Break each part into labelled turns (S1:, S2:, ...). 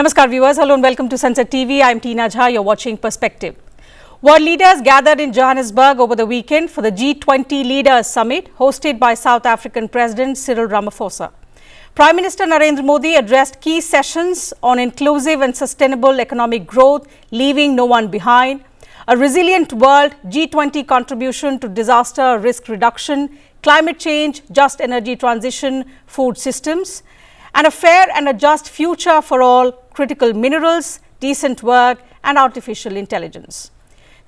S1: Namaskar viewers, hello and welcome to Sansad TV. I am Tina Jha, you're watching Perspective. World leaders gathered in Johannesburg over the weekend for the G20 Leaders Summit hosted by South African President Cyril Ramaphosa. Prime Minister Narendra Modi addressed key sessions on inclusive and sustainable economic growth, leaving no one behind, a resilient world G20 contribution to disaster risk reduction, climate change, just energy transition, food systems, and a fair and a just future for all, critical minerals, decent work and artificial intelligence.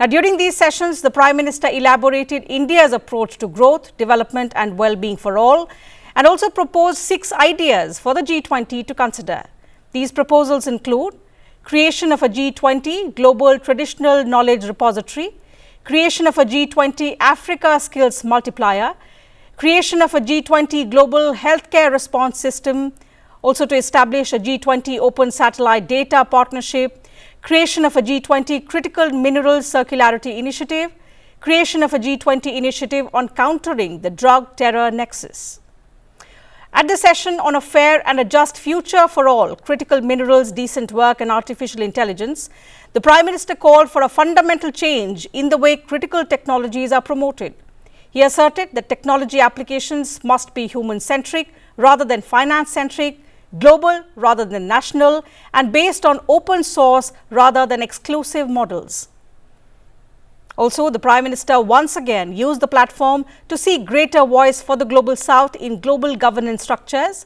S1: Now, during these sessions, the Prime Minister elaborated India's approach to growth, development and well-being for all, and also proposed 6 ideas for the G20 to consider. These proposals include creation of a G20 Global Traditional Knowledge Repository, creation of a G20 Africa Skills Multiplier, creation of a G20 Global Healthcare Response System, also to establish a G20 Open Satellite Data Partnership, creation of a G20 Critical Minerals Circularity Initiative, creation of a G20 initiative on countering the drug terror nexus. At the session on a fair and a just future for all, critical minerals, decent work and artificial intelligence, the Prime Minister called for a fundamental change in the way critical technologies are promoted. He asserted that technology applications must be human-centric rather than finance-centric, global rather than national, and based on open source rather than exclusive models. Also, the Prime Minister once again used the platform to seek greater voice for the Global South in global governance structures.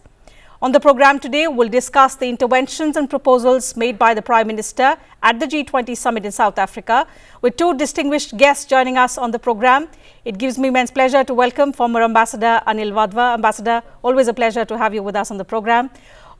S1: On the program today, we'll discuss the interventions and proposals made by the Prime Minister at the G20 Summit in South Africa, with 2 distinguished guests joining us on the program. It gives me immense pleasure to welcome former Ambassador Anil Wadhwa. Ambassador, always a pleasure to have you with us on the program.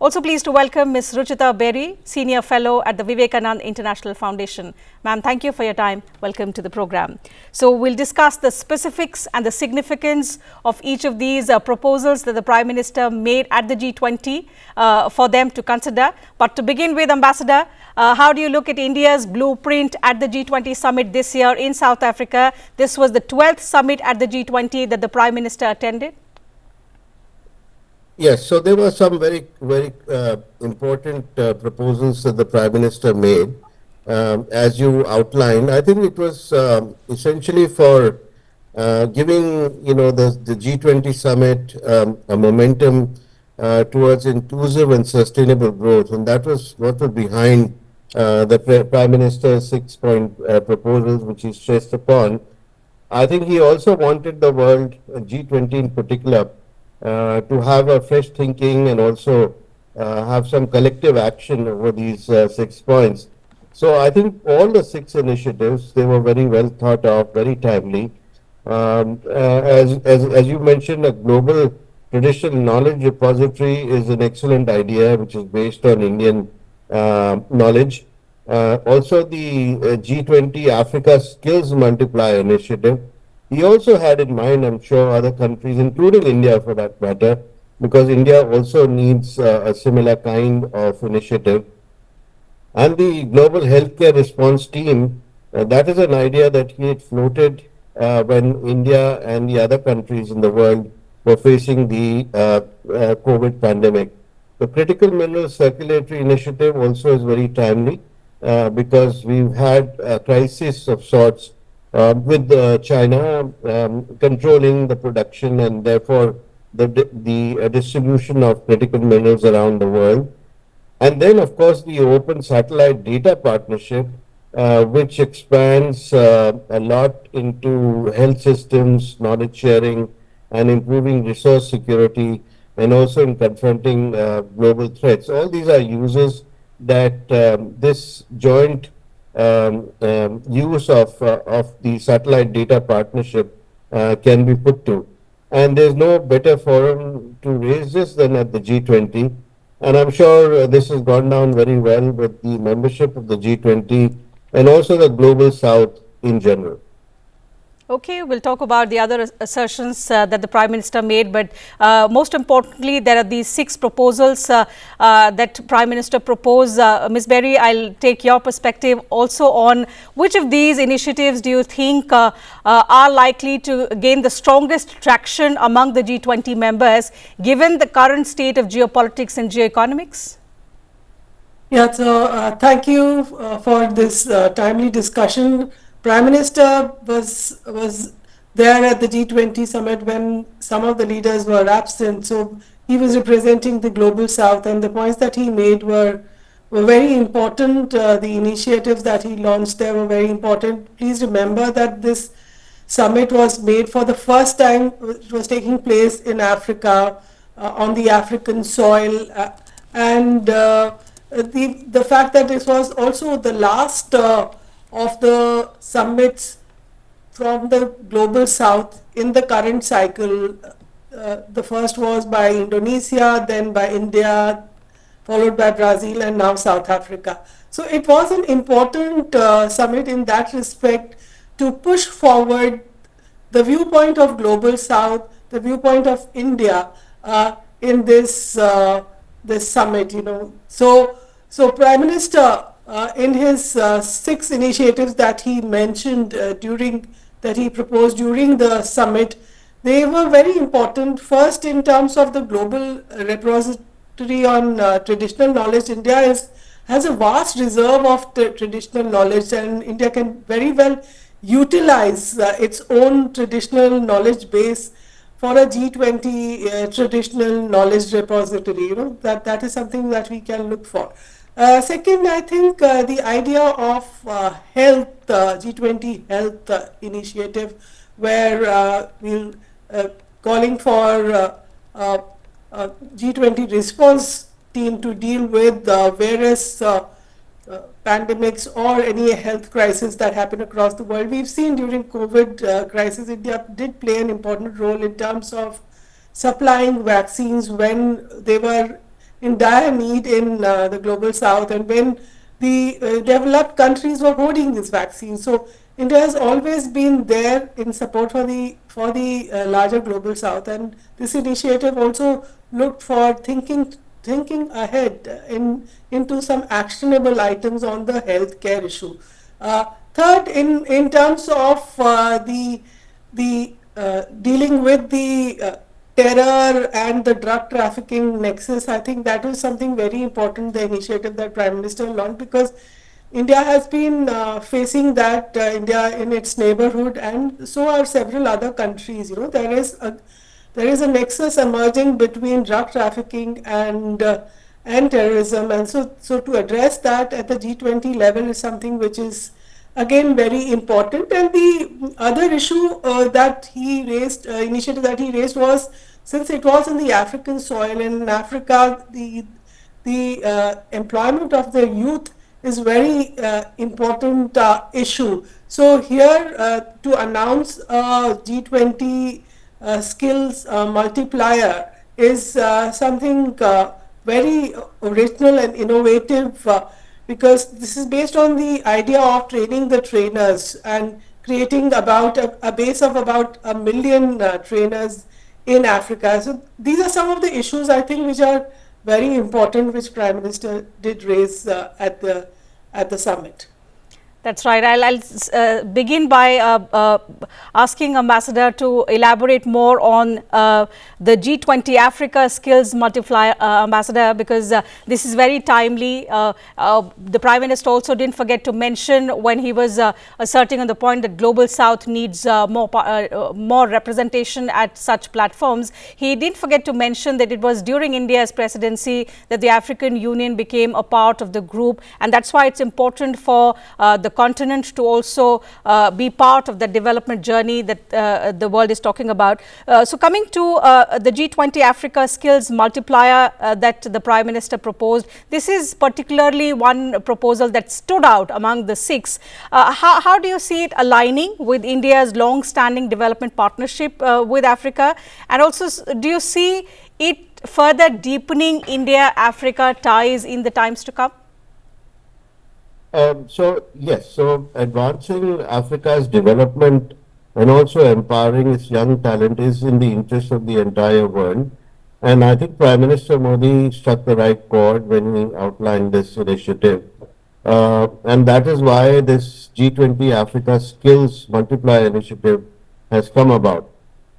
S1: Also pleased to welcome Ms. Ruchita Berry, Senior Fellow at the Vivekanand International Foundation. Ma'am, thank you for your time. Welcome to the program. So we'll discuss the specifics and the significance of each of these proposals that the Prime Minister made at the G20 for them to consider. But to begin with, Ambassador, how do you look at India's blueprint at the G20 Summit this year in South Africa? This was the 12th summit at the G20 that the Prime Minister attended.
S2: Yes, so there were some very important proposals that the Prime Minister made. As you outlined, I think it was essentially for giving the G20 summit a momentum towards inclusive and sustainable growth, and that was what was behind the Prime Minister's 6-point proposals, which he stressed upon. I think he also wanted the world, G20 in particular, to have a fresh thinking and also have some collective action over these 6 points. So I think all the 6 initiatives, they were very well thought of, very timely. As you mentioned, a global traditional knowledge repository is an excellent idea, which is based on Indian knowledge. Also the G20 Africa Skills Multiplier Initiative. He also had in mind, I'm sure, other countries, including India for that matter, because India also needs a similar kind of initiative. And the Global Healthcare Response Team, that is an idea that he had floated when India and the other countries in the world were facing the COVID pandemic. The Critical Minerals Circularity Initiative also is very timely because we've had a crisis of sorts with China controlling the production and therefore the distribution of critical minerals around the world. And then, of course, the Open Satellite Data Partnership, which expands a lot into health systems, knowledge sharing, and improving resource security, and also in confronting global threats. All these are uses that this joint use of the satellite data partnership can be put to. And there's no better forum to raise this than at the G20. And I'm sure this has gone down very well with the membership of the G20 and also the Global South in general.
S1: Okay, we'll talk about the other assertions that the Prime Minister made, but most importantly, there are these 6 proposals that Prime Minister proposed. Ms. Berry, I'll take your perspective also on which of these initiatives do you think are likely to gain the strongest traction among the G20 members, given the current state of geopolitics and geoeconomics?
S3: Yeah, so thank you for this timely discussion. Prime Minister was there at the G20 summit when some of the leaders were absent, so he was representing the global south, and the points that he made were very important. The initiatives that he launched there were very important. Please remember that this summit was made for the first time. It was taking place in Africa, on the African soil, and the fact that this was also the last of the summits from the global south in the current cycle. The first was by Indonesia, then by India, followed by Brazil, and now South Africa. So it was an important summit in that respect to push forward the viewpoint of global south, the viewpoint of India in this summit. So Prime Minister, in his 6 initiatives that he mentioned that he proposed during the summit, they were very important. First, in terms of the global repository on traditional knowledge, has a vast reserve of traditional knowledge, and India can very well utilize its own traditional knowledge base for a G20 traditional knowledge repository. That is something that we can look for. Second, I think the idea of health, G20 health initiative, where we'll calling for G20 response team to deal with various pandemics or any health crisis that happen across the world. We've seen during COVID crisis, India did play an important role in terms of supplying vaccines when they were in dire need in the global south, and when the developed countries were hoarding these vaccines. So India has always been there in support for the larger global south, and this initiative also looked for thinking ahead into some actionable items on the healthcare issue. Third, in terms of the dealing with the terror and the drug trafficking nexus, I think that was something very important, the initiative that Prime Minister launched, because India has been facing that, India in its neighborhood, and so are several other countries. There is a nexus emerging between drug trafficking and terrorism, and so to address that at the G20 level is something which is again very important. And the other issue that he raised, initiative that he raised, was, since it was in the African soil, and in Africa the employment of the youth is very important issue. So here to announce a G20 skills multiplier is something very original and innovative, because this is based on the idea of training the trainers and creating about a base of about 1 million trainers in Africa. So these are some of the issues, I think, which are very important, which Prime Minister did raise at the summit.
S1: That's right. I'll begin by asking Ambassador to elaborate more on the G20 Africa Skills Multiplier, Ambassador, because this is very timely. The Prime Minister also didn't forget to mention, when he was asserting on the point that Global South needs more representation at such platforms, he didn't forget to mention that it was during India's presidency that the African Union became a part of the group, and that's why it's important for the continent to also be part of the development journey that the world is talking about. So coming to the G20 Africa Skills Multiplier that the Prime Minister proposed, this is particularly one proposal that stood out among the 6. How do you see it aligning with India's long-standing development partnership with Africa? And also, do you see it further deepening India-Africa ties in the times to come?
S2: So advancing Africa's development and also empowering its young talent is in the interest of the entire world. And I think Prime Minister Modi struck the right chord when he outlined this initiative. And that is why this G20 Africa Skills Multiplier initiative has come about.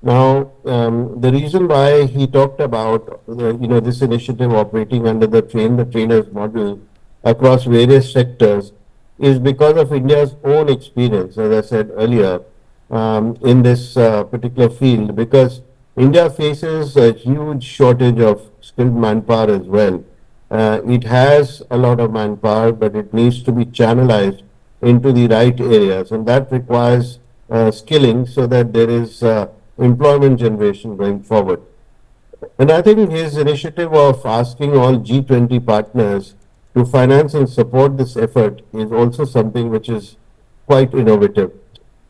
S2: Now, the reason why he talked about this initiative operating under the trainers model across various sectors is because of India's own experience, as I said earlier, in this particular field, because India faces a huge shortage of skilled manpower as well. It has a lot of manpower, but it needs to be channelized into the right areas, and that requires skilling so that there is employment generation going forward. And I think his initiative of asking all G20 partners to finance and support this effort is also something which is quite innovative.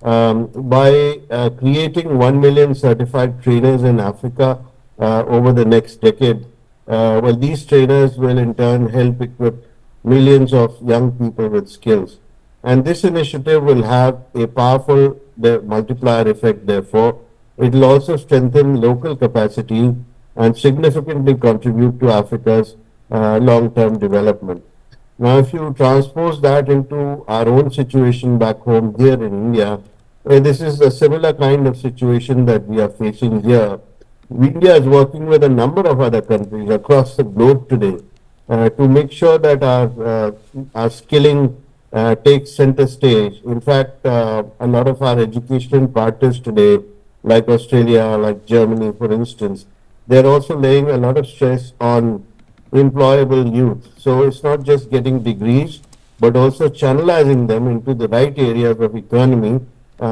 S2: By creating 1 million certified trainers in Africa over the next decade, well, these trainers will in turn help equip millions of young people with skills. And this initiative will have a powerful multiplier effect, therefore. It will also strengthen local capacity and significantly contribute to Africa's long-term development. Now, if you transpose that into our own situation back home here in India, this is a similar kind of situation that we are facing here. India is working with a number of other countries across the globe today to make sure that our skilling takes center stage. In fact, a lot of our educational partners today, like Australia, like Germany, for instance, they're also laying a lot of stress on employable youth. So it's not just getting degrees, but also channelizing them into the right areas of economy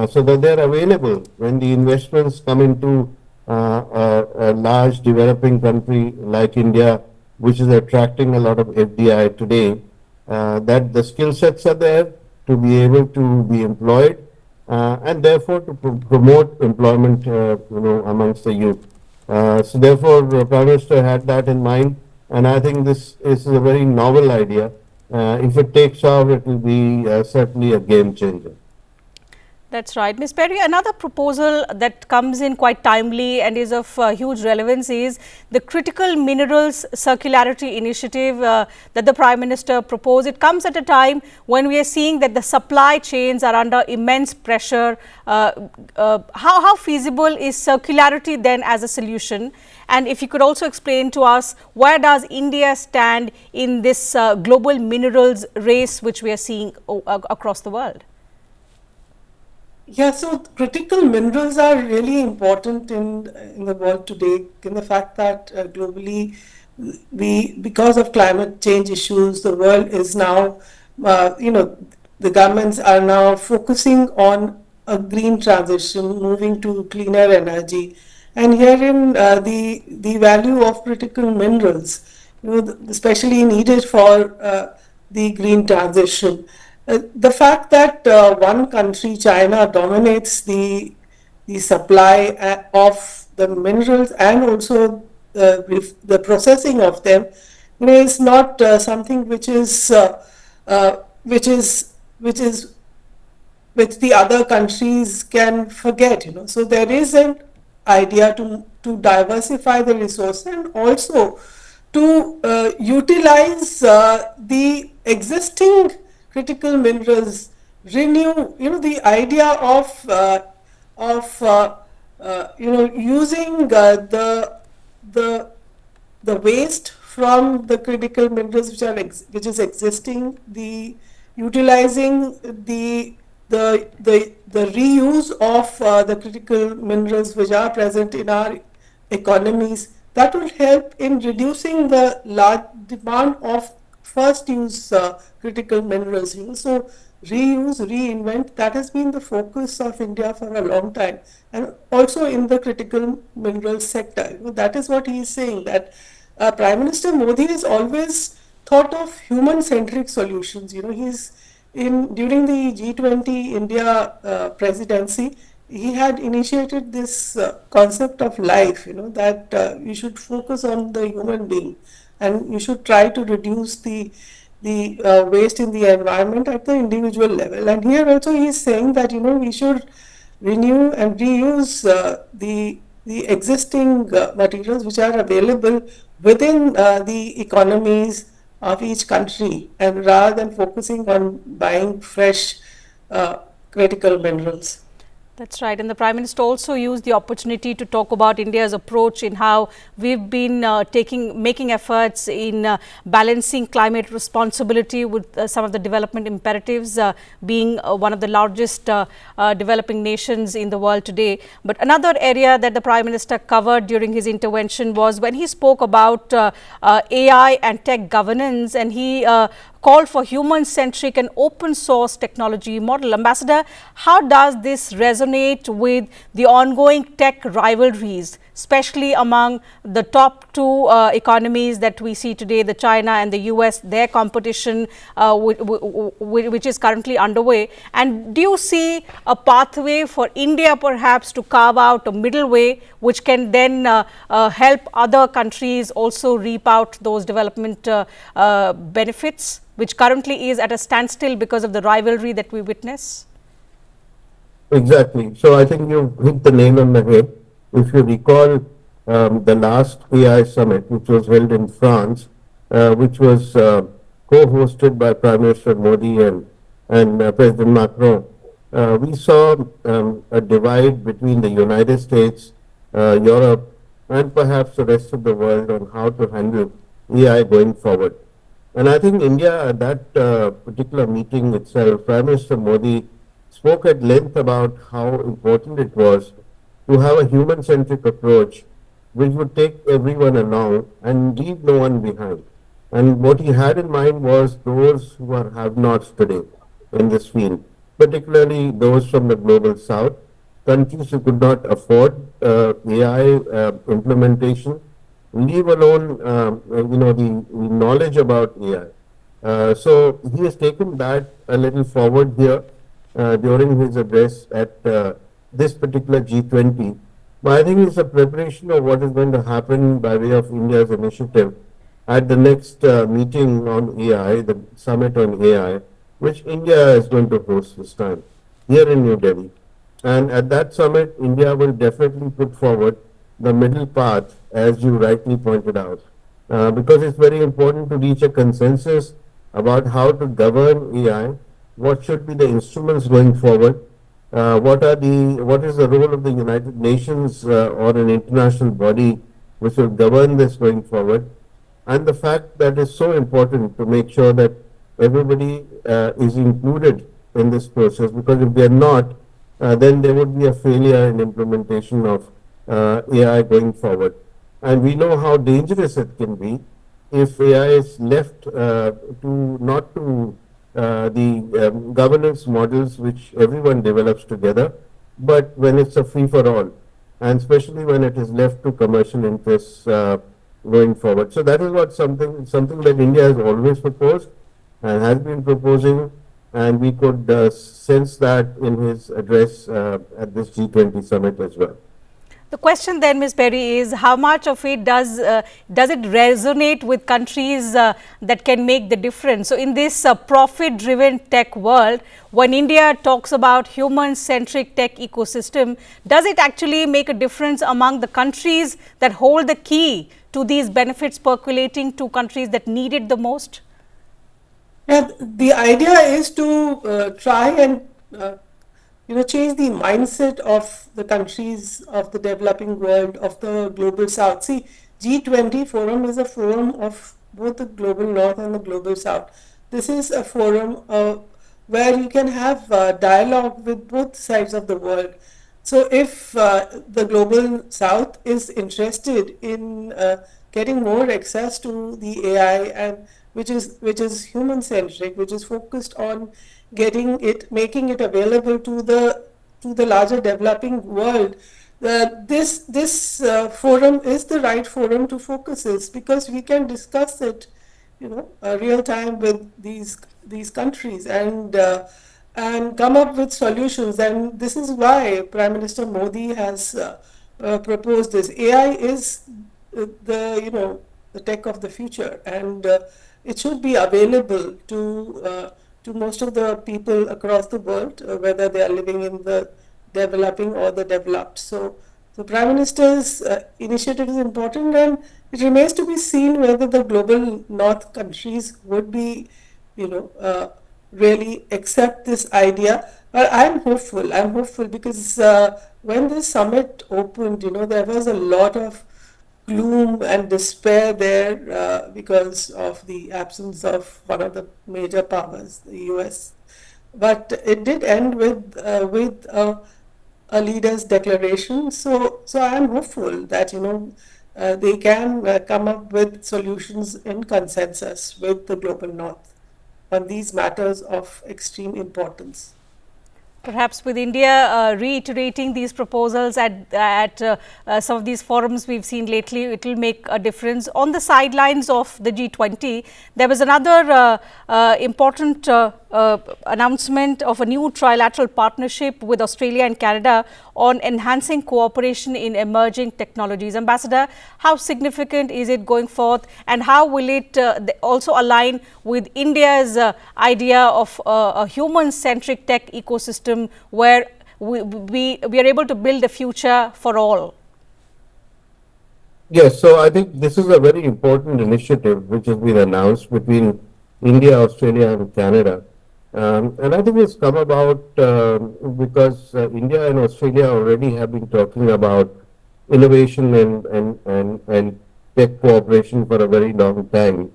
S2: so that they're available when the investments come into a large developing country like India, which is attracting a lot of FDI today, that the skill sets are there to be able to be employed and therefore to promote employment amongst the youth. So therefore, the Prime Minister had that in mind, and I think this is a very novel idea. If it takes off, it will be certainly a game changer.
S1: That's right. Ms. Perry, another proposal that comes in quite timely and is of huge relevance is the critical minerals circularity initiative that the Prime Minister proposed. It comes at a time when we are seeing that the supply chains are under immense pressure. How feasible is circularity then as a solution? And if you could also explain to us, where does India stand in this global minerals race which we are seeing across the world?
S3: Yeah, so critical minerals are really important in the world today, in the fact that globally, because of climate change issues, the world is now, the governments are now focusing on a green transition, moving to cleaner energy, and herein the value of critical minerals, especially needed for the green transition. The fact that one country, China, dominates the supply of the minerals and also the processing of them, is not something which is which is which is which the other countries can forget. So there is an idea to diversify the resource and also to utilize the existing critical minerals, renew, the idea of using the waste from the critical minerals which is existing, the utilizing the reuse of the critical minerals which are present in our economies, that will help in reducing the large demand of first use critical minerals. So reuse, reinvent, that has been the focus of India for a long time, and also in the critical minerals sector. That is what he is saying, that Prime Minister Modi has always thought of human-centric solutions. He's during the G20 India presidency, he had initiated this concept of life, that you should focus on the human being and you should try to reduce the waste in the environment at the individual level. And here also he is saying that we should renew and reuse the existing materials which are available within the economies of each country, and rather than focusing on buying fresh critical minerals.
S1: That's right. And the Prime Minister also used the opportunity to talk about India's approach in how we've been making efforts in balancing climate responsibility with some of the development imperatives, being one of the largest developing nations in the world today. But another area that the Prime Minister covered during his intervention was when he spoke about AI and tech governance, and he call for human-centric and open-source technology model. Ambassador, how does this resonate with the ongoing tech rivalries, especially among the top two economies that we see today, the China and the US, their competition which is currently underway? And do you see a pathway for India perhaps to carve out a middle way which can then help other countries also reap out those development benefits, which currently is at a standstill because of the rivalry that we witness?
S2: Exactly. So I think you hit the nail on the head. If you recall the last AI summit, which was held in France, which was co-hosted by Prime Minister Modi and President Macron, we saw a divide between the United States, Europe, and perhaps the rest of the world on how to handle AI going forward. And I think India, at that particular meeting itself, Prime Minister Modi spoke at length about how important it was to have a human-centric approach which would take everyone along and leave no one behind. And what he had in mind was those who are have-nots today in this field, particularly those from the global south, countries who could not afford AI implementation, leave alone the knowledge about AI. So he has taken that a little forward here during his address at this particular G20. But I think it's a preparation of what is going to happen by way of India's initiative at the next meeting on AI, the summit on AI, which India is going to host this time here in New Delhi. And at that summit, India will definitely put forward the middle path, as you rightly pointed out, because it's very important to reach a consensus about how to govern AI, what should be the instruments going forward, what is the role of the United Nations or an international body which will govern this going forward, and the fact that it's so important to make sure that everybody is included in this process, because if they're not, then there would be a failure in implementation of AI going forward. And we know how dangerous it can be if AI is left not to the governance models which everyone develops together, but when it's a free for all, and especially when it is left to commercial interests going forward. So that is what something that India has always proposed and has been proposing, and we could sense that in his address at this G20 summit as well.
S1: The question then, Ms. Berry, is how much of it does it resonate with countries that can make the difference? So in this profit-driven tech world, when India talks about human-centric tech ecosystem, does it actually make a difference among the countries that hold the key to these benefits percolating to countries that need it the most?
S3: Yeah, the idea is to try and change the mindset of the countries of the developing world, of the global south. See, G20 forum is a forum of both the global north and the global south. This is a forum where you can have dialogue with both sides of the world. So if the global south is interested in getting more access to the AI, and which is human centric, which is focused on making it available to the larger developing world, this forum is the right forum to focus this, because we can discuss it real time with these countries and come up with solutions. And this is why Prime Minister Modi has proposed this. AI is the tech of the future, and it should be available to most of the people across the world, whether they are living in the developing or the developed. So the Prime Minister's initiative is important, and it remains to be seen whether the global North countries would be, really accept this idea. But I'm hopeful. I'm hopeful because when this summit opened, there was a lot of gloom and despair there because of the absence of one of the major powers, the US. But it did end with a leader's declaration. So I am hopeful that they can come up with solutions in consensus with the global north on these matters of extreme importance.
S1: Perhaps with India reiterating these proposals at some of these forums we've seen lately, it will make a difference. On the sidelines of the G20, there was another important announcement of a new trilateral partnership with Australia and Canada on enhancing cooperation in emerging technologies. Ambassador, how significant is it going forth, and how will it also align with India's idea of a human-centric tech ecosystem where we are able to build a future for all?
S2: Yes, so I think this is a very important initiative which has been announced between India, Australia, and Canada. And I think it's come about because India and Australia already have been talking about innovation and tech cooperation for a very long time.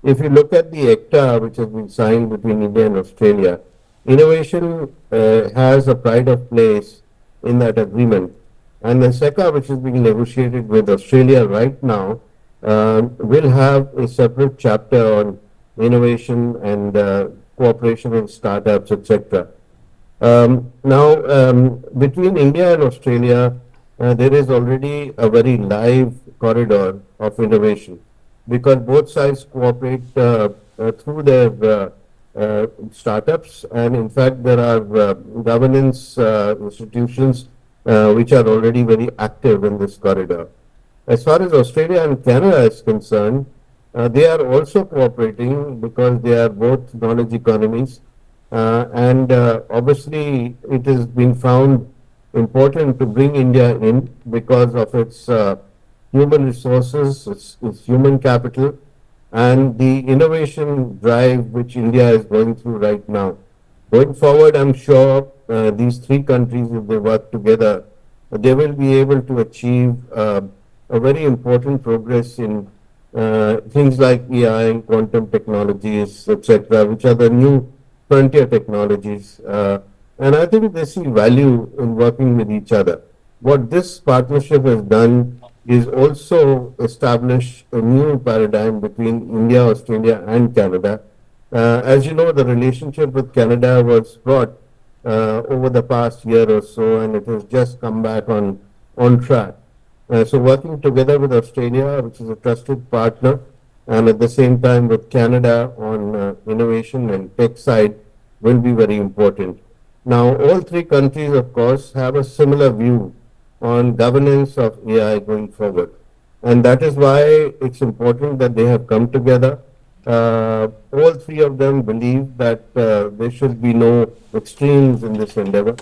S2: If you look at the ECTA, which has been signed between India and Australia, innovation has a pride of place in that agreement. And the SECA, which is being negotiated with Australia right now, will have a separate chapter on innovation and cooperation in startups, etc. Between India and Australia, there is already a very live corridor of innovation because both sides cooperate through their startups, and in fact, there are governance institutions which are already very active in this corridor. As far as Australia and Canada is concerned, they are also cooperating because they are both knowledge economies. And obviously, it has been found important to bring India in because of its human resources, its human capital, and the innovation drive which India is going through right now. Going forward, I'm sure these three countries, if they work together, they will be able to achieve a very important progress in things like AI and quantum technologies, etc., which are the new frontier technologies. And I think they see value in working with each other. What this partnership has done is also establish a new paradigm between India, Australia, and Canada. As you know, the relationship with Canada was fraught over the past year or so, and it has just come back on track. So working together with Australia, which is a trusted partner, and at the same time with Canada on innovation and tech side will be very important. Now, all three countries, of course, have a similar view on governance of AI going forward. And that is why it's important that they have come together. All three of them believe that there should be no extremes in this endeavor,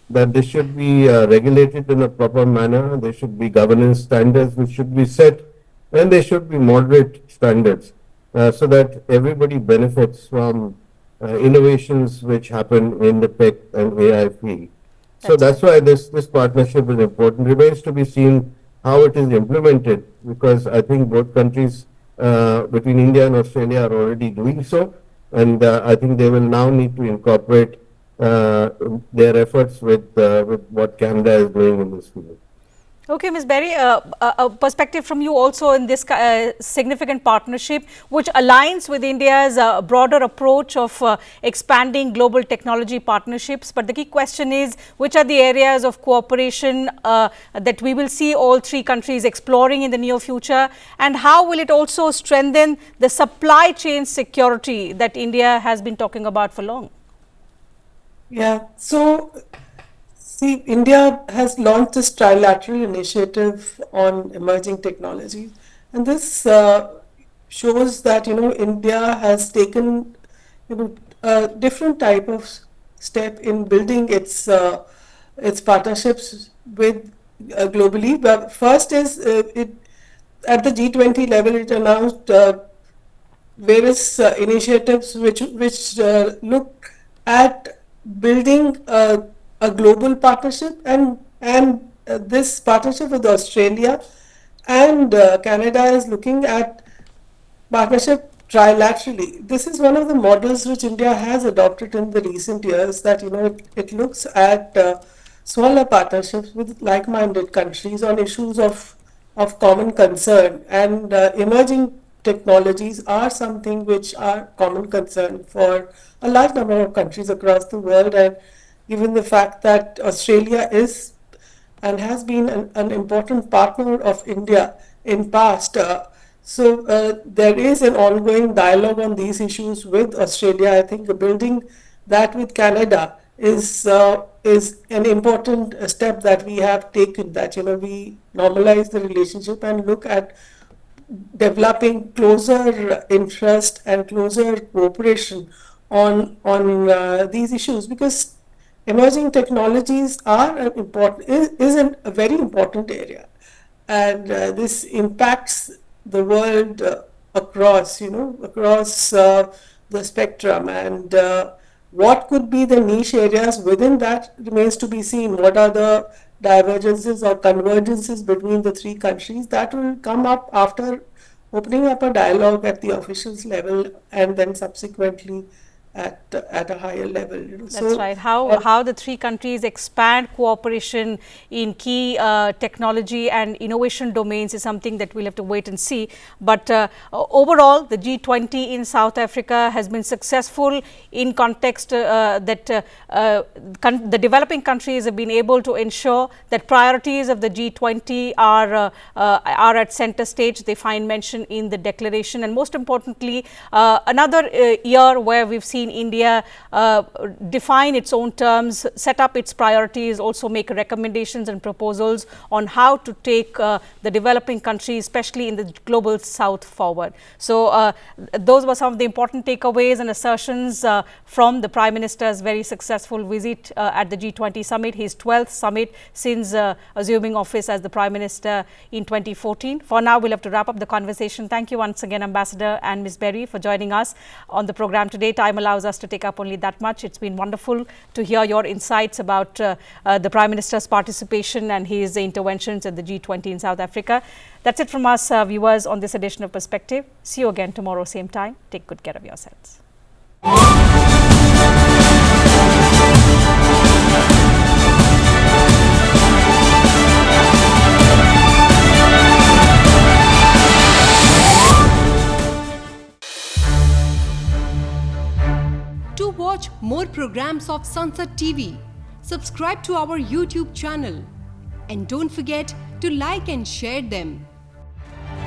S2: that they should be regulated in a proper manner, there should be governance standards which should be set, and there should be moderate standards so that everybody benefits from innovations which happen in the tech and AI field. So that's why this partnership is important. Remains to be seen how it is implemented, because I think both countries between India and Australia are already doing so, and I think they will now need to incorporate their efforts with what Canada is doing in this field.
S1: Okay, Ms. Berry, a perspective from you also in this significant partnership, which aligns with India's broader approach of expanding global technology partnerships. But the key question is, which are the areas of cooperation that we will see all three countries exploring in the near future, and how will it also strengthen the supply chain security that India has been talking about for long?
S3: Yeah, so see, India has launched this trilateral initiative on emerging technologies, and this shows that India has taken a different type of step in building its partnerships with globally. But first is it at the G20 level, it announced various initiatives which look at building a global partnership, and this partnership with Australia and Canada is looking at partnership trilaterally. This is one of the models which India has adopted in the recent years, that it looks at smaller partnerships with like-minded countries on issues of common concern, and emerging technologies are something which are common concern for a large number of countries across the world. And given the fact that Australia is and has been an important partner of India in past. There is an ongoing dialogue on these issues with Australia. I think building that with Canada is an important step that we have taken. That we normalize the relationship and look at developing closer interest and closer cooperation on these issues, because emerging technologies are an important is a very important area, and this impacts the world across the spectrum, and what could be the niche areas within that remains to be seen. What are the divergences or convergences between the three countries? That will come up after opening up a dialogue at the officials level, and then subsequently at a higher level.
S1: That's right. How the three countries expand cooperation in key technology and innovation domains is something that we'll have to wait and see. But overall, the G20 in South Africa has been successful in context that the developing countries have been able to ensure that priorities of the G20 are at center stage. They find mention in the declaration, and most importantly, another year where we've seen India define its own terms, set up its priorities, also make recommendations and proposals on how to take the developing countries, especially in the global south, forward. So those were some of the important takeaways and assertions from the Prime Minister's very successful visit at the G20 summit, his 12th summit since assuming office as the Prime Minister in 2014. For now, we'll have to wrap up the conversation. Thank you once again, Ambassador and Ms. Berry, for joining us on the program today. Time allows us to take up only that much. It's been wonderful to hear your insights about the Prime Minister's participation and his interventions at the G20 in South Africa. That's it from us, viewers, on this edition of Perspective. See you again tomorrow, same time. Take good care of yourselves.
S4: To watch more programs of Sansad TV, subscribe to our YouTube channel and don't forget to like and share them.